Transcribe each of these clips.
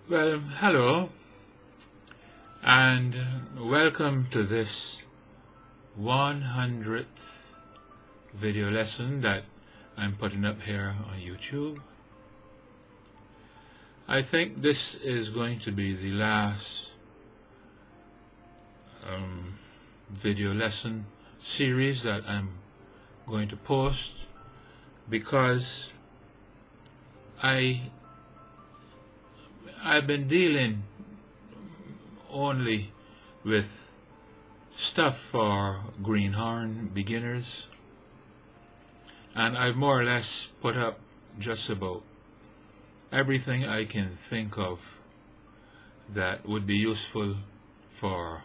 Well, hello, and welcome to this 100th video lesson that I'm putting up here on YouTube. I think this is going to be the last video lesson series that I'm going to post, because I've been dealing only with stuff for greenhorn beginners, and I've more or less put up just about everything I can think of that would be useful for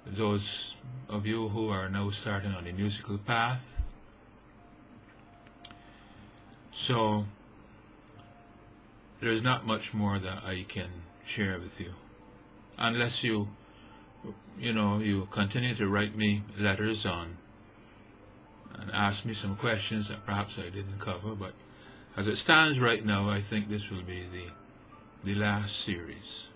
those of you who are now starting on the musical path. So there's not much more that I can share with you, unless you continue to write me letters on and ask me some questions that perhaps I didn't cover. But as it stands right now, I think this will be the last series.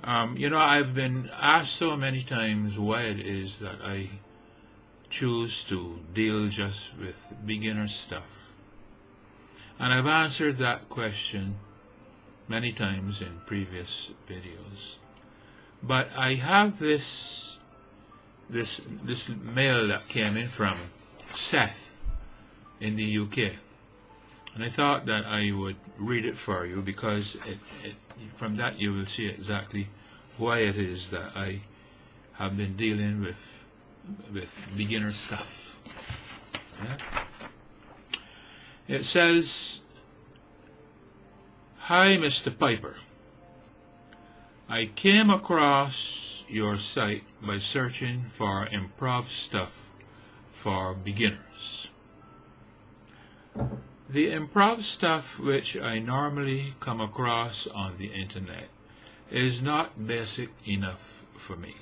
I've been asked so many times why it is that I choose to deal just with beginner stuff. And I've answered that question many times in previous videos. But I have this mail that came in from Seth in the UK. And I thought that I would read it for you, because from that you will see exactly why it is that I have been dealing with beginner stuff. Yeah? It says, "Hi, Mr. Piper. I came across your site by searching for improv stuff for beginners. The improv stuff which I normally come across on the internet is not basic enough for me.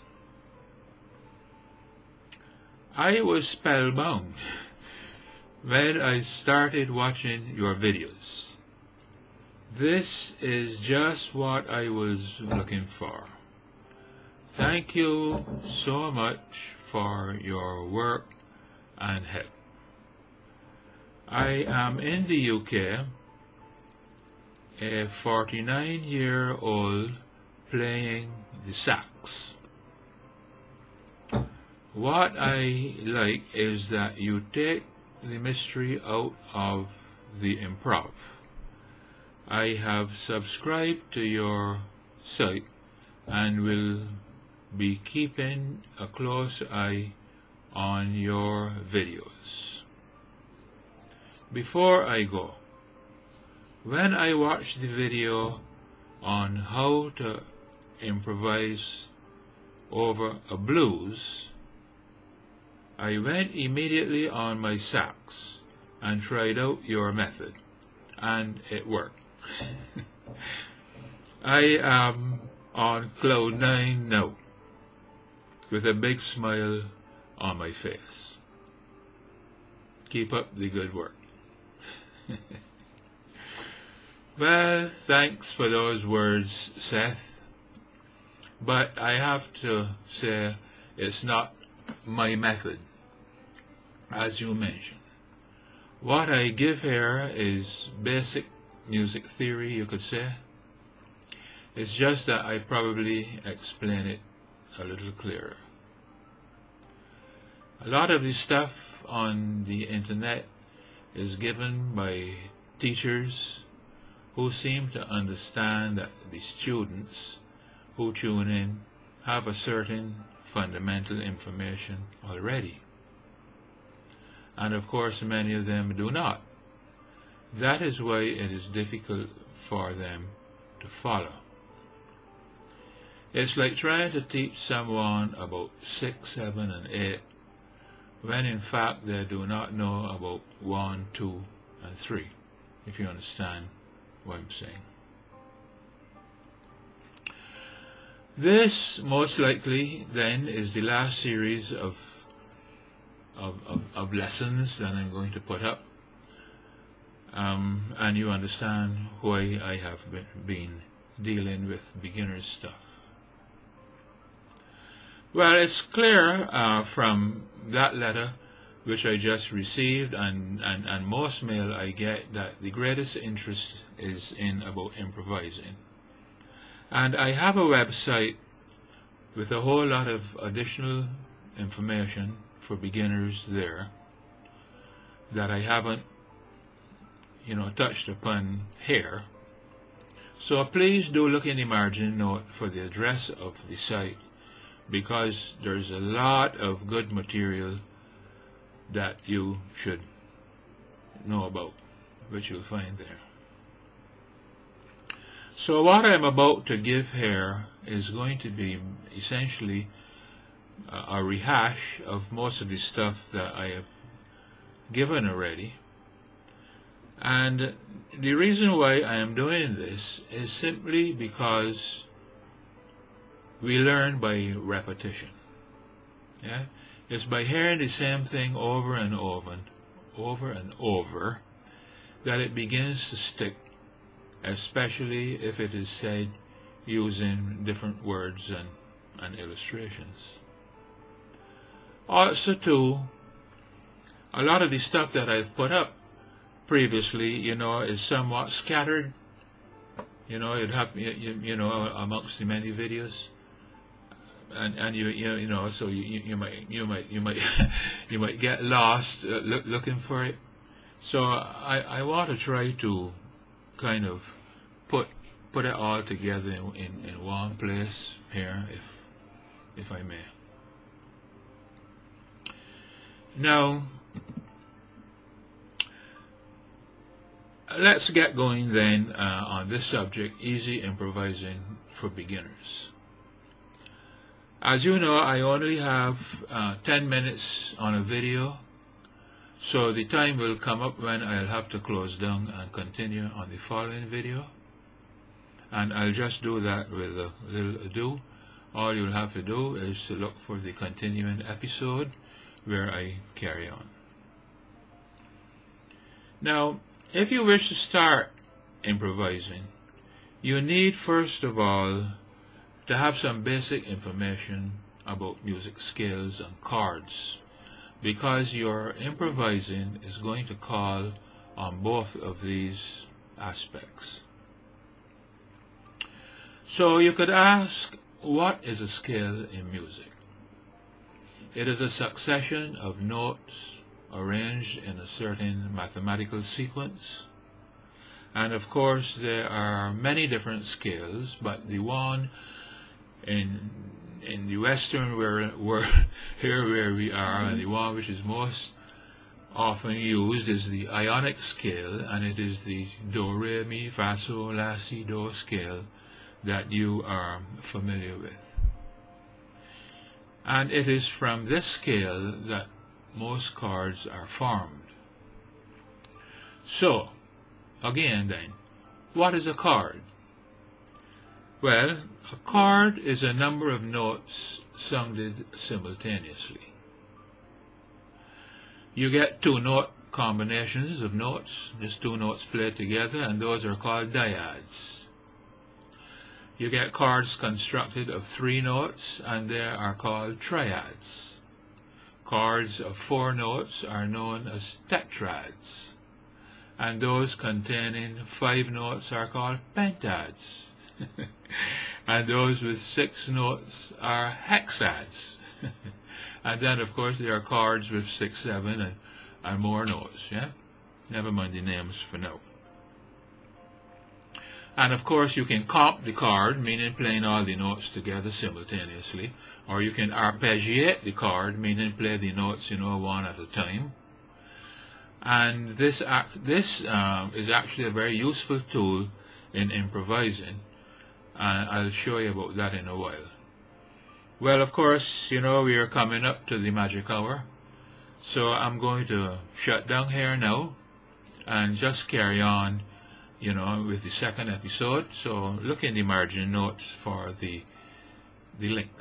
I was spellbound when I started watching your videos. This is just what I was looking for. Thank you so much for your work and help. I am in the UK, a 49-year-old playing the sax. What I like is that you take the mystery out of the improv. I have subscribed to your site and will be keeping a close eye on your videos. Before I go, when I watched the video on how to improvise over a blues, I went immediately on my sax and tried out your method, and it worked. I am on cloud 9 now, with a big smile on my face. Keep up the good work." Well, thanks for those words, Seth. But I have to say, it's not my method, as you mentioned. What I give here is basic music theory, you could say. It's just that I probably explain it a little clearer. A lot of the stuff on the internet is given by teachers who seem to understand that the students who tune in have a certain fundamental information already. And of course, many of them do not. That is why it is difficult for them to follow. It's like trying to teach someone about 6, 7, and 8, when in fact they do not know about 1, 2, and 3, if you understand what I'm saying. This, most likely, then, is the last series of lessons that I'm going to put up. and you understand why I have been dealing with beginner's stuff. Well, it's clear from that letter which I just received and most mail I get that the greatest interest is in about improvising. And I have a website with a whole lot of additional information for beginners there that I haven't, touched upon here. So please do look in the margin note for the address of the site, because there's a lot of good material that you should know about, which you'll find there. So what I'm about to give here is going to be essentially a rehash of most of the stuff that I have given already. And the reason why I am doing this is simply because we learn by repetition. Yeah? It's by hearing the same thing over and over that it begins to stick, especially if it is said using different words and illustrations. Also too, a lot of the stuff that I've put up previously, is somewhat scattered. You'd have, amongst the many videos, and so you might you might get lost looking for it. So I want to try to kind of put it all together in one place here, if I may. Now, let's get going then on this subject, easy improvising for beginners. As you know, I only have 10 minutes on a video, so the time will come up when I'll have to close down and continue on the following video, and I'll just do that with a little ado. All you'll have to do is to look for the continuing episode where I carry on. Now, if you wish to start improvising, you need first of all to have some basic information about music scales and chords, because your improvising is going to call on both of these aspects. So you could ask, what is a scale in music? It is a succession of notes arranged in a certain mathematical sequence. And of course there are many different scales, but the one in the Western here where we are, and the one which is most often used is the Ionic scale, and it is the Do, Re, Mi, Fa, Sol, La, Si, Do scale that you are familiar with. And it is from this scale that most chords are formed. So, again then, what is a chord? Well, a chord is a number of notes sounded simultaneously. You get two note combinations of notes, just two notes played together, and those are called dyads. You get chords constructed of three notes, and they are called triads. Chords of four notes are known as tetrads, and those containing five notes are called pentads. And those with six notes are hexads. And then of course there are chords with 6, 7 and more notes. Yeah, never mind the names for now. And of course you can comp the chord, meaning playing all the notes together simultaneously, or you can arpeggiate the chord, meaning play the notes one at a time. And this is actually a very useful tool in improvising, and I'll show you about that in a while. Well, of course, we are coming up to the magic hour, so I'm going to shut down here now and just carry on with the second episode. So look in the margin notes for the link.